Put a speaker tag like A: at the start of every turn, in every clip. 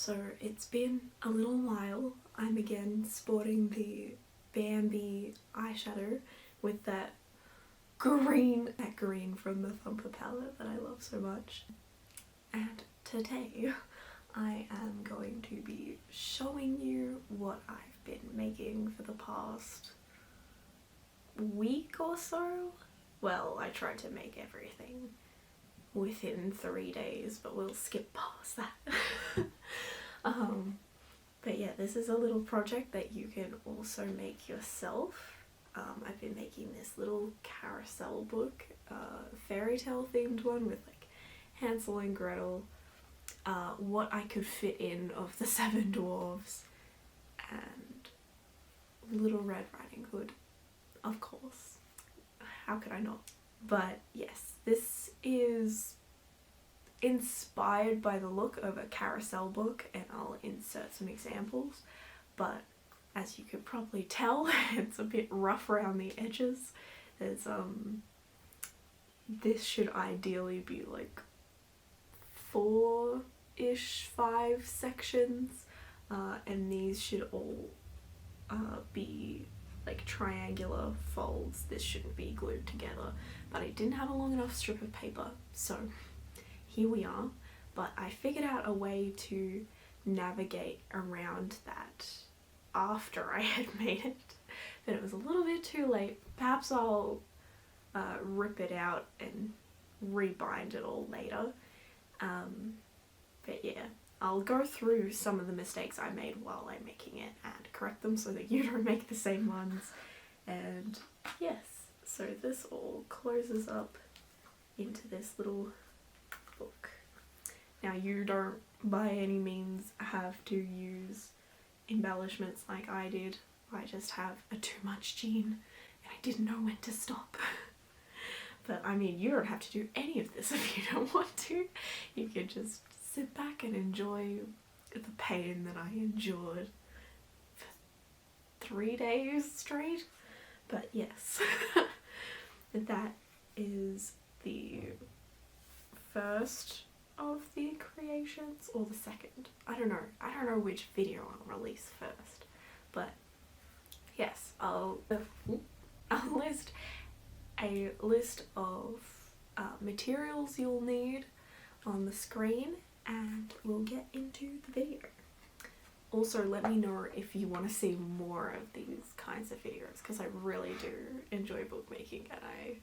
A: So it's been a little while. I'm again sporting the Bambi eyeshadow with that green from the Thumper palette that I love so much. And today I am going to be showing you what I've been making for the past week or so. Well, I tried to make everything within 3 days, but we'll skip past that. But yeah, this is a little project that you can also make yourself. I've been making this little Carousel book, Fairytale-themed one with like Hansel and Gretel, what I could fit in of the 7 dwarves, and Little Red Riding Hood, of course. How could I not? But yes, this is inspired by the look of a Carousel book, and I'll insert some examples, but as you could probably tell, it's a bit rough around the edges. There's this should ideally be like 4-ish, 5 sections, and these should all be like triangular folds. This shouldn't be glued together, but I didn't have a long enough strip of paper, so here we are. But I figured out a way to navigate around that after I had made it, but it was a little bit too late. Perhaps I'll rip it out and rebind it all later. But yeah, I'll go through some of the mistakes I made while I'm making it and correct them so that you don't make the same ones. And yes, so this all closes up into this little book. Now, you don't by any means have to use embellishments like I did. I just have a too much gene and I didn't know when to stop. But I mean, you don't have to do any of this if you don't want to. You can just sit back and enjoy the pain that I endured for 3 days straight. But yes, that is the first of the creations, or the second. I don't know which video I'll release first, but yes, I'll list a list of materials you'll need on the screen, and we'll get into the video. Also, let me know if you want to see more of these kinds of videos, because I really do enjoy bookmaking, and I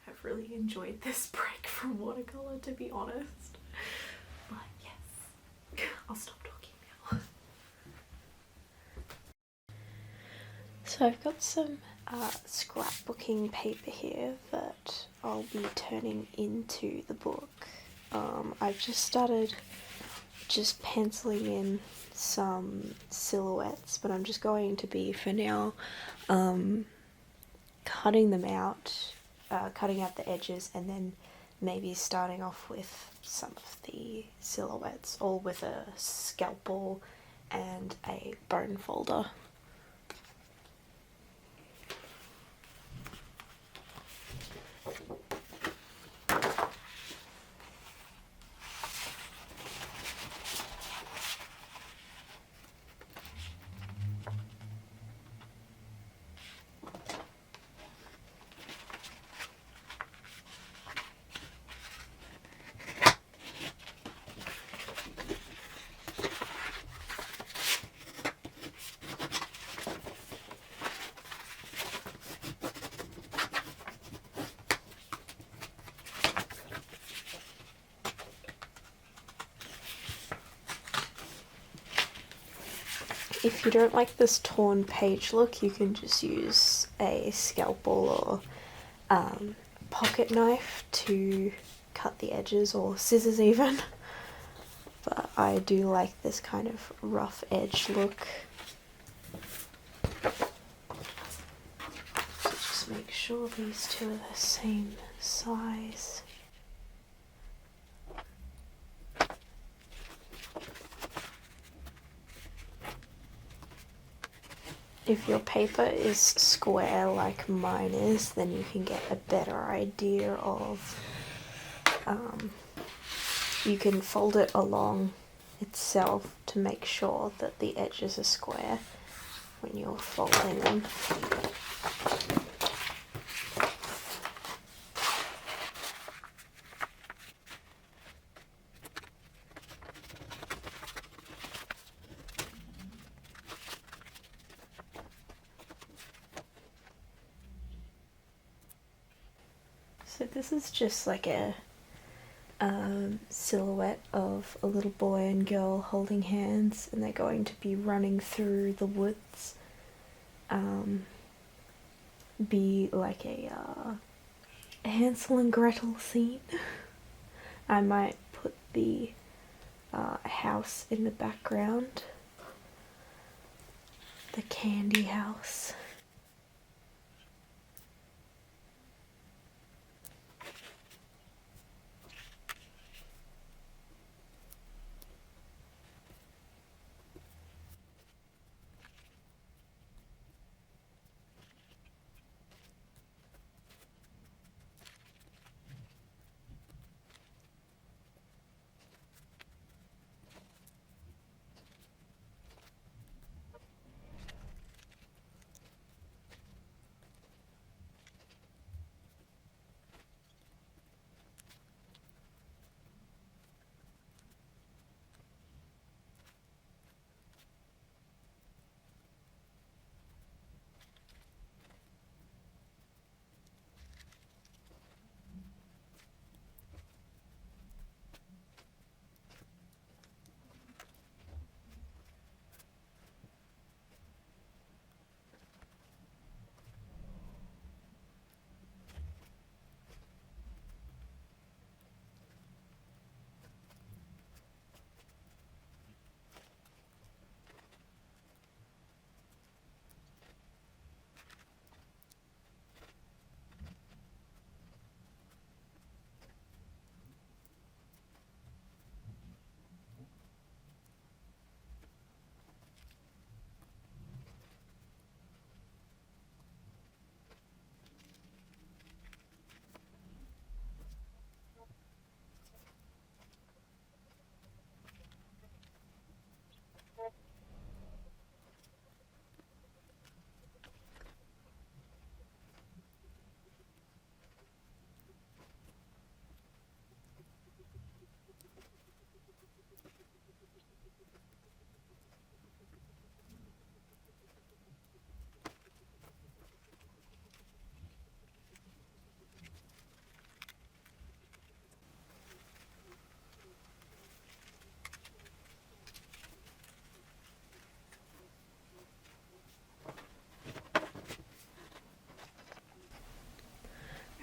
A: have really enjoyed this break from watercolour, to be honest. But yes, I'll stop talking now. So I've got some scrapbooking paper here that I'll be turning into the book. I've just started penciling in some silhouettes, but I'm just going to be, for now, cutting them out, cutting out the edges, and then maybe starting off with some of the silhouettes, all with a scalpel and a Bonefolder. If you don't like this torn page look, you can just use a scalpel or pocket knife to cut the edges, or scissors even. But I do like this kind of rough edge look. So just make sure these two are the same size. If your paper is square like mine is, then you can get a better idea of, you can fold it along itself to make sure that the edges are square when you're folding them. So this is just like a silhouette of a little boy and girl holding hands, and they're going to be running through the woods. Be like a Hansel and Gretel scene. I might put the house in the background, the candy house.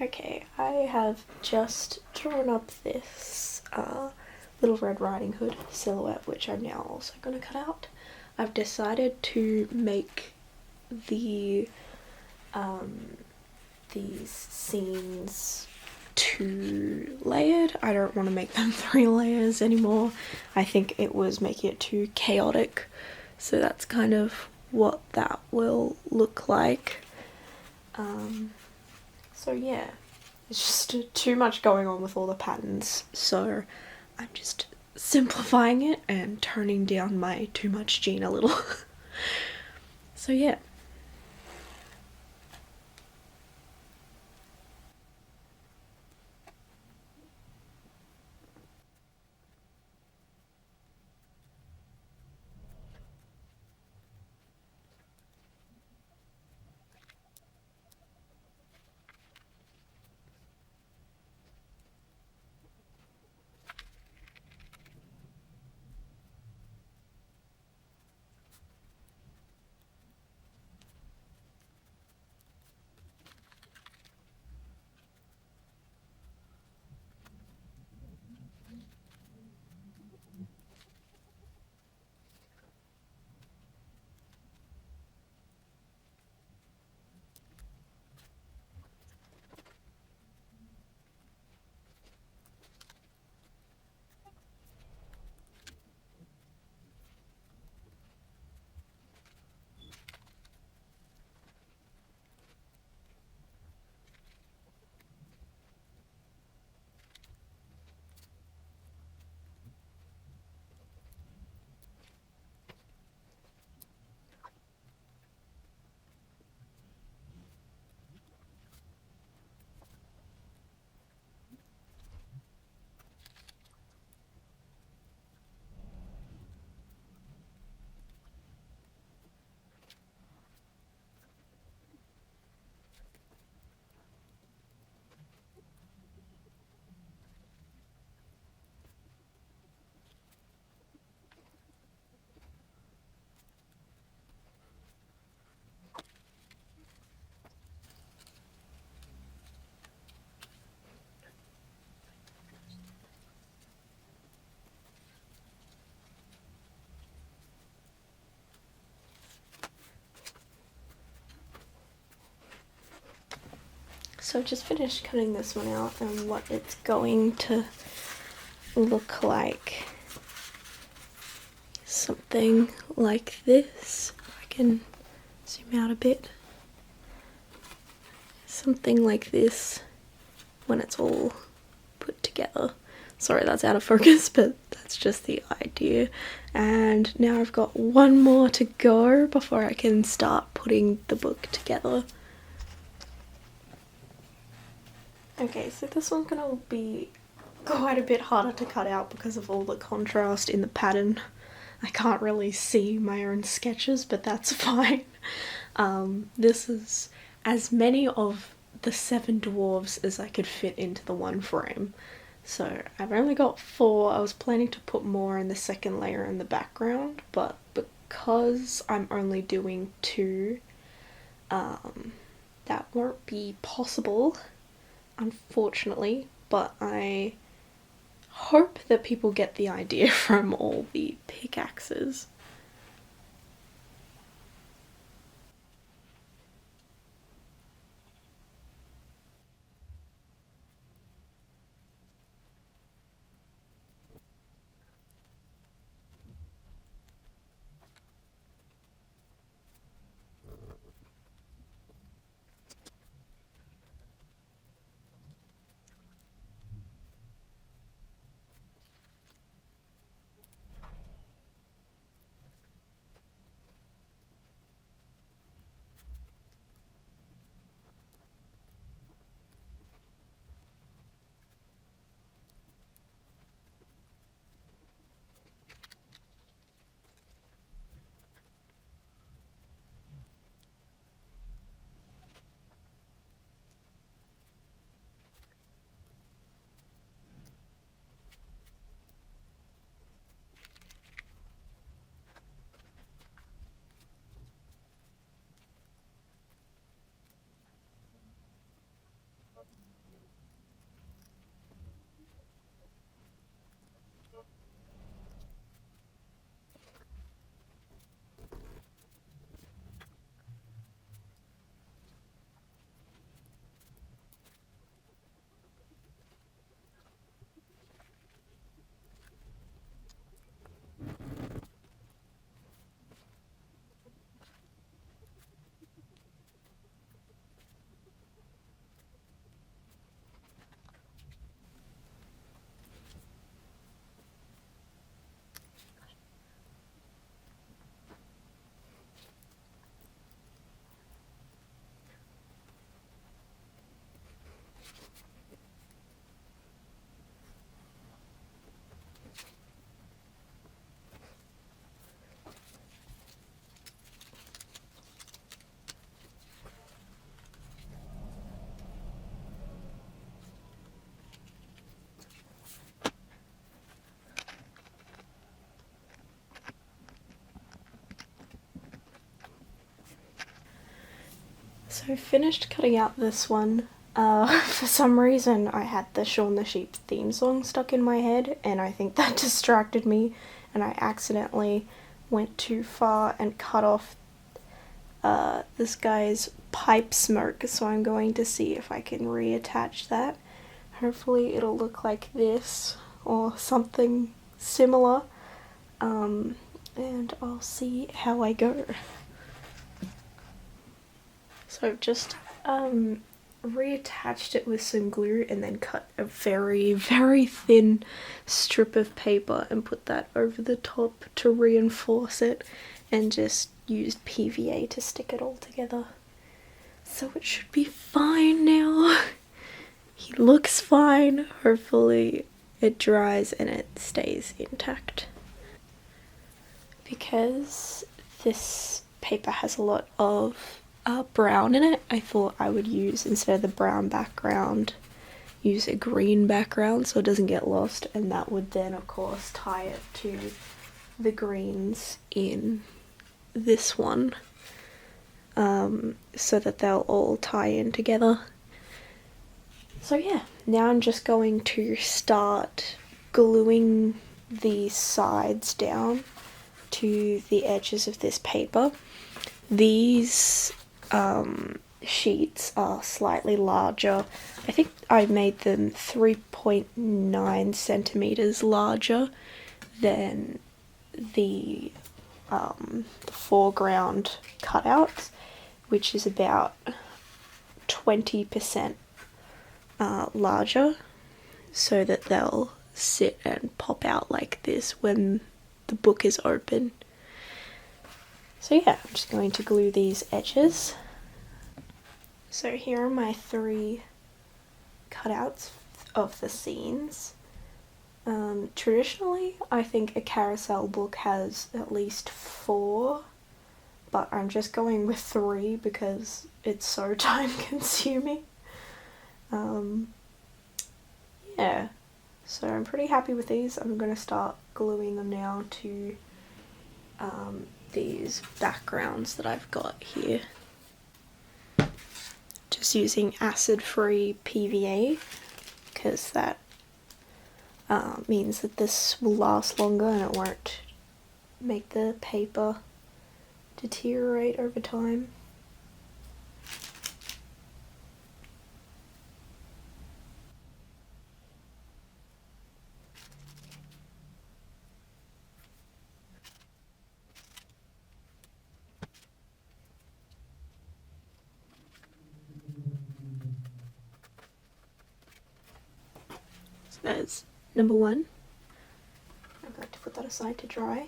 A: Okay, I have just drawn up this Little Red Riding Hood silhouette, which I'm now also going to cut out. I've decided to make the these scenes 2 layered. I don't want to make them 3 layers anymore. I think it was making it too chaotic, so that's kind of what that will look like. So yeah, it's just too much going on with all the patterns, so I'm just simplifying it and toning down my too much gene a little. So yeah. So I've just finished cutting this one out and what it's going to look like. Something like this. I can zoom out a bit. Something like this when it's all put together. Sorry, that's out of focus, but that's just the idea. And now I've got one more to go before I can start putting the book together. Okay, so this one's gonna be quite a bit harder to cut out because of all the contrast in the pattern. I can't really see my own sketches, but that's fine. This is as many of the 7 dwarves as I could fit into the one frame. So I've only got 4. I was planning to put more in the second layer in the background, but because I'm only doing 2, that won't be possible, unfortunately, but I hope that people get the idea from all the pickaxes. So I finished cutting out this one. For some reason I had the Shaun the Sheep theme song stuck in my head and I think that distracted me and I accidentally went too far and cut off this guy's pipe smoke, so I'm going to see if I can reattach that. Hopefully it'll look like this or something similar, and I'll see how I go. So I've just reattached it with some glue and then cut a very, very thin strip of paper and put that over the top to reinforce it, and just used PVA to stick it all together. So it should be fine now. He looks fine. Hopefully it dries and it stays intact. Because this paper has a lot of brown in it, I thought I would use, instead of the brown background, use a green background so it doesn't get lost, and that would then of course tie it to the greens in this one, so that they'll all tie in together. So yeah, now I'm just going to start gluing the sides down to the edges of this paper. These sheets are slightly larger. I think I made them 3.9 centimeters larger than the foreground cutouts, which is about 20% larger, so that they'll sit and pop out like this when the book is open. So yeah, I'm just going to glue these edges. So here are my 3 cutouts of the scenes. Traditionally, I think a carousel book has at least 4, but I'm just going with 3 because it's so time consuming. Yeah, so I'm pretty happy with these. I'm going to start gluing them now to these backgrounds that I've got here. Just using acid-free PVA because that means that this will last longer and it won't make the paper deteriorate over time. So there's number 1. I'm going to put that aside to dry.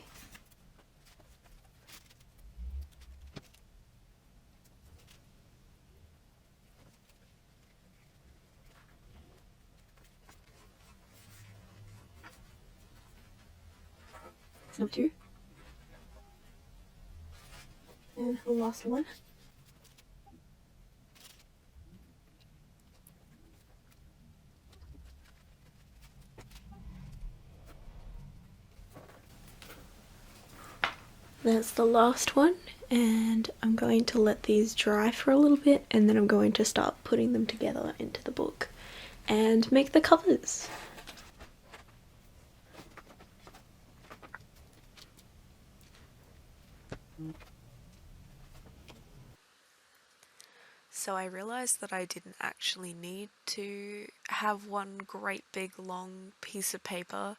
A: Number 2. And the last one. That's the last one, and I'm going to let these dry for a little bit, and then I'm going to start putting them together into the book and make the covers. So I realised that I didn't actually need to have one great big long piece of paper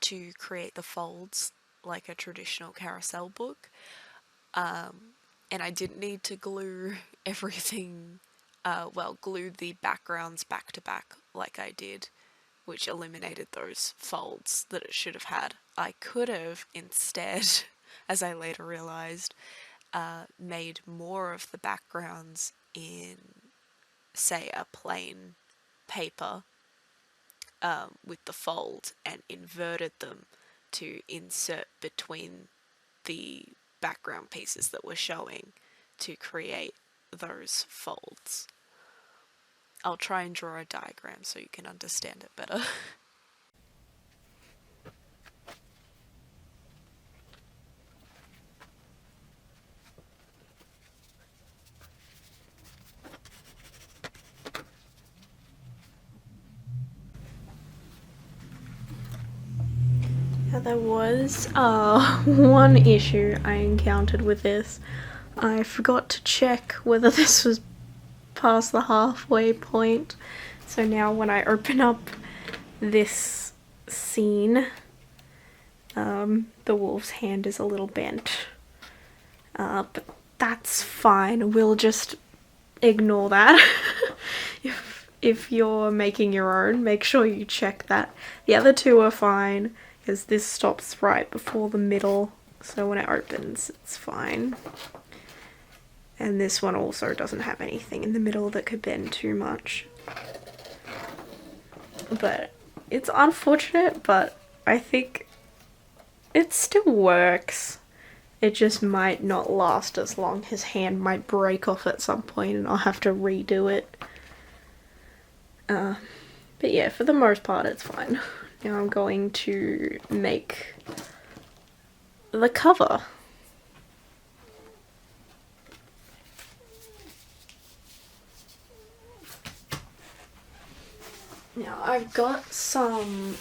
A: to create the folds like a traditional carousel book, and I didn't need to glue everything, glue the backgrounds back to back like I did, which eliminated those folds that it should have had. I could have instead, as I later realised, made more of the backgrounds in, say, a plain paper with the fold and inverted them to insert between the background pieces that we're showing to create those folds. I'll try and draw a diagram so you can understand it better. Now there was one issue I encountered with this. I forgot to check whether this was past the halfway point. So now when I open up this scene, the wolf's hand is a little bent. But that's fine. We'll just ignore that. If you're making your own, make sure you check that. The other 2 are fine, because this stops right before the middle, so when it opens, it's fine. And this one also doesn't have anything in the middle that could bend too much. But it's unfortunate, but I think it still works. It just might not last as long. His hand might break off at some point and I'll have to redo it. But yeah, for the most part it's fine. Now I'm going to make the cover. Now I've got some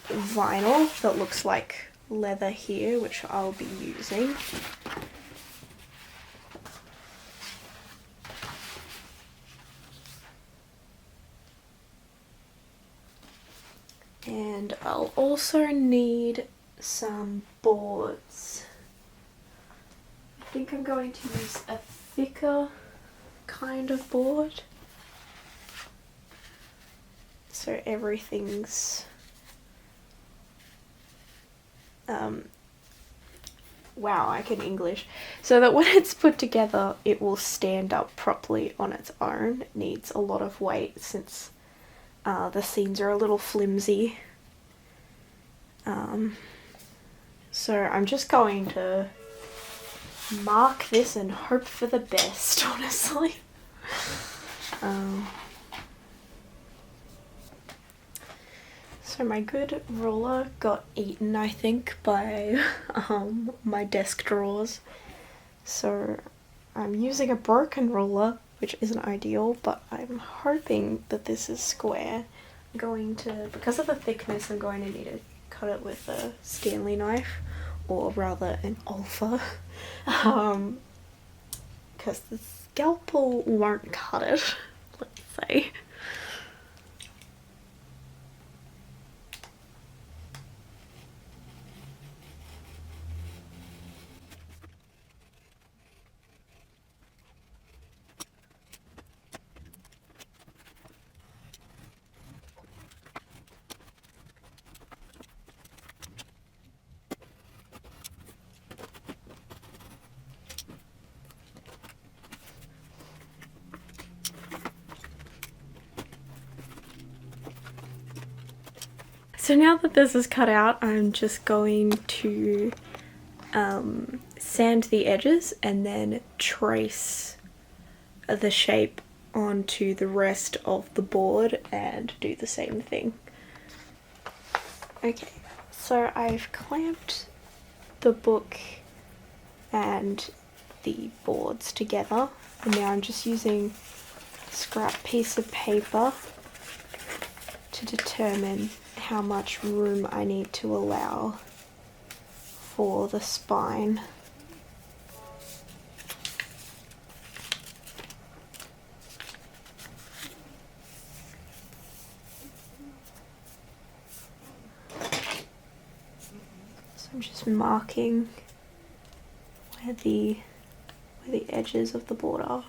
A: vinyl that looks like leather here, which I'll be using. And I'll also need some boards. I think I'm going to use a thicker kind of board, so everything's wow, I can English, so that when it's put together it will stand up properly on its own. It needs a lot of weight since the scenes are a little flimsy. So I'm just going to mark this and hope for the best, honestly. So my good ruler got eaten, I think, by my desk drawers. So I'm using a broken ruler, which isn't ideal, but I'm hoping that this is square. I'm going to, because of the thickness, I'm going to need to cut it with a Stanley knife, or rather an Alpha, because the Scalpel won't cut it, let's say. So now that this is cut out, I'm just going to sand the edges and then trace the shape onto the rest of the board and do the same thing. Okay, so I've clamped the book and the boards together, and now I'm just using a scrap piece of paper to determine how much room I need to allow for the spine. So I'm just marking where the edges of the board are.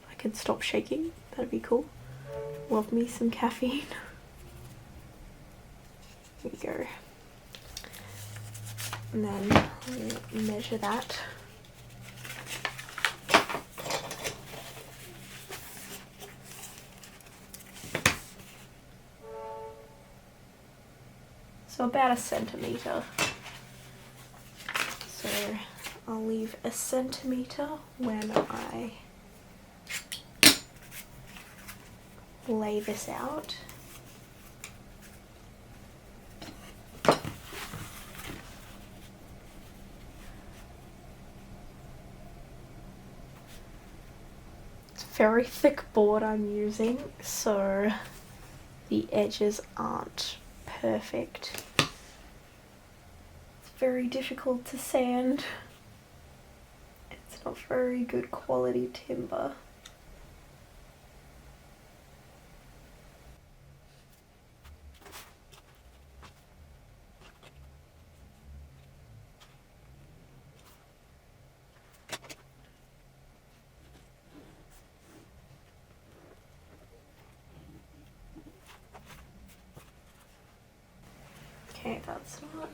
A: If I could stop shaking, that'd be cool. Love me some caffeine. There we go. And then we'll measure that. So about 1 centimetre. So I'll leave 1 centimetre when I lay this out. Very thick board I'm using, so the edges aren't perfect. It's very difficult to sand. It's not very good quality timber. Okay, that's not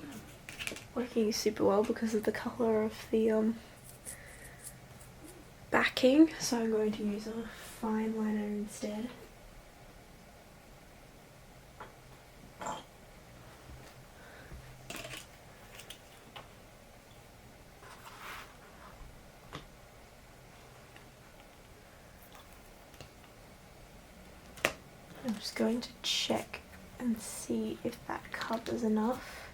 A: working super well because of the colour of the backing, so I'm going to use a fine liner instead. I'm just going to check and see if that covers enough.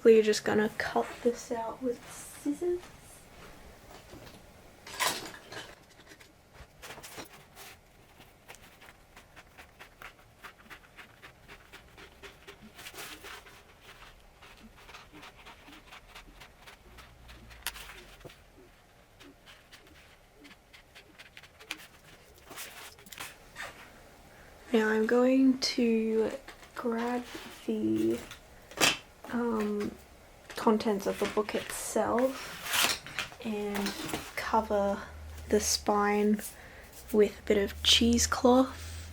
A: basically you're just gonna cut this out with scissors. Now I'm going to grab the contents of the book itself and cover the spine with a bit of cheesecloth,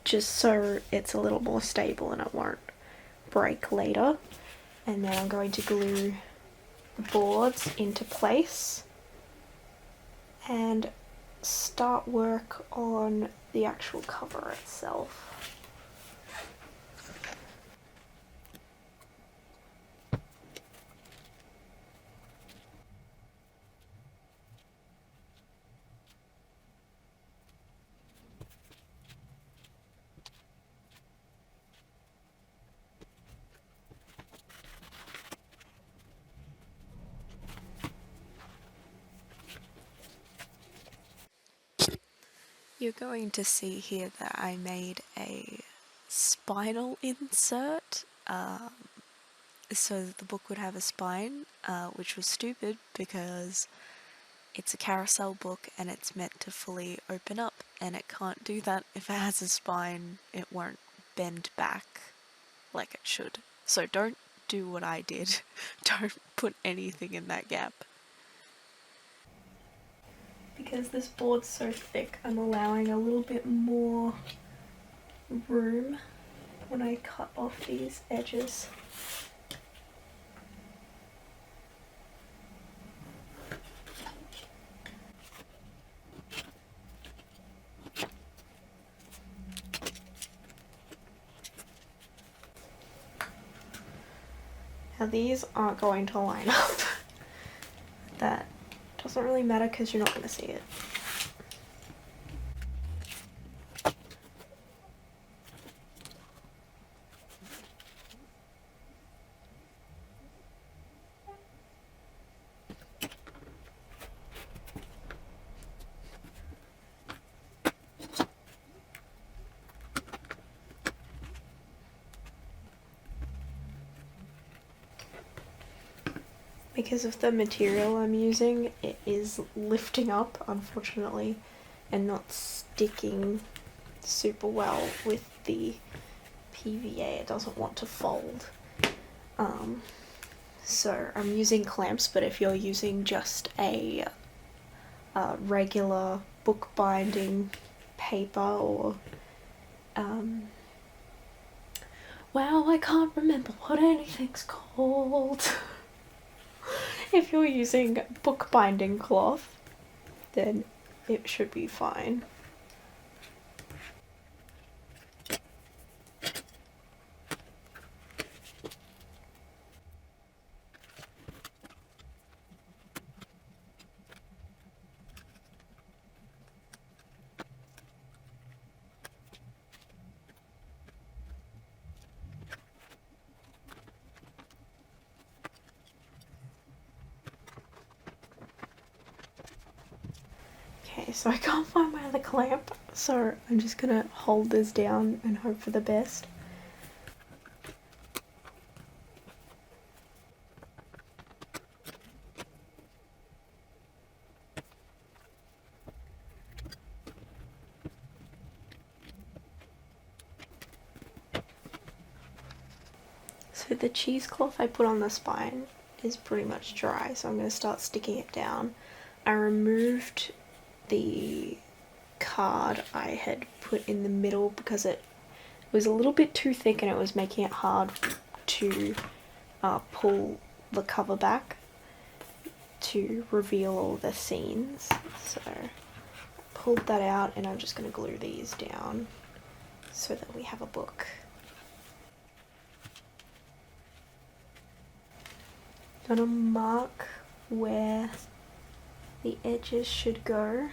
A: just so it's a little more stable and it won't break later. And then I'm going to glue the boards into place and start work on the actual cover itself. You're going to see here that I made a spinal insert, so that the book would have a spine, which was stupid because it's a Carousel book and it's meant to fully open up, and it can't do that. If it has a spine, it won't bend back like it should. So don't do what I did. Don't put anything in that gap. Because this board's so thick, I'm allowing a little bit more room when I cut off these edges. Now these aren't going to line up. That doesn't really matter because you're not going to see it. Because of the material I'm using, it is lifting up, unfortunately, and not sticking super well with the PVA. It doesn't want to fold. So I'm using clamps, but if you're using just a regular bookbinding paper or wow, I can't remember what anything's called. If you're using bookbinding cloth, then it should be fine. Okay, so I can't find my other clamp, so I'm just gonna hold this down and hope for the best. So the cheesecloth I put on the spine is pretty much dry, so I'm going to start sticking it down. I removed the card I had put in the middle because it was a little bit too thick and it was making it hard to pull the cover back to reveal all the scenes. So I pulled that out and I'm just going to glue these down so that we have a book. Gonna mark where the edges should go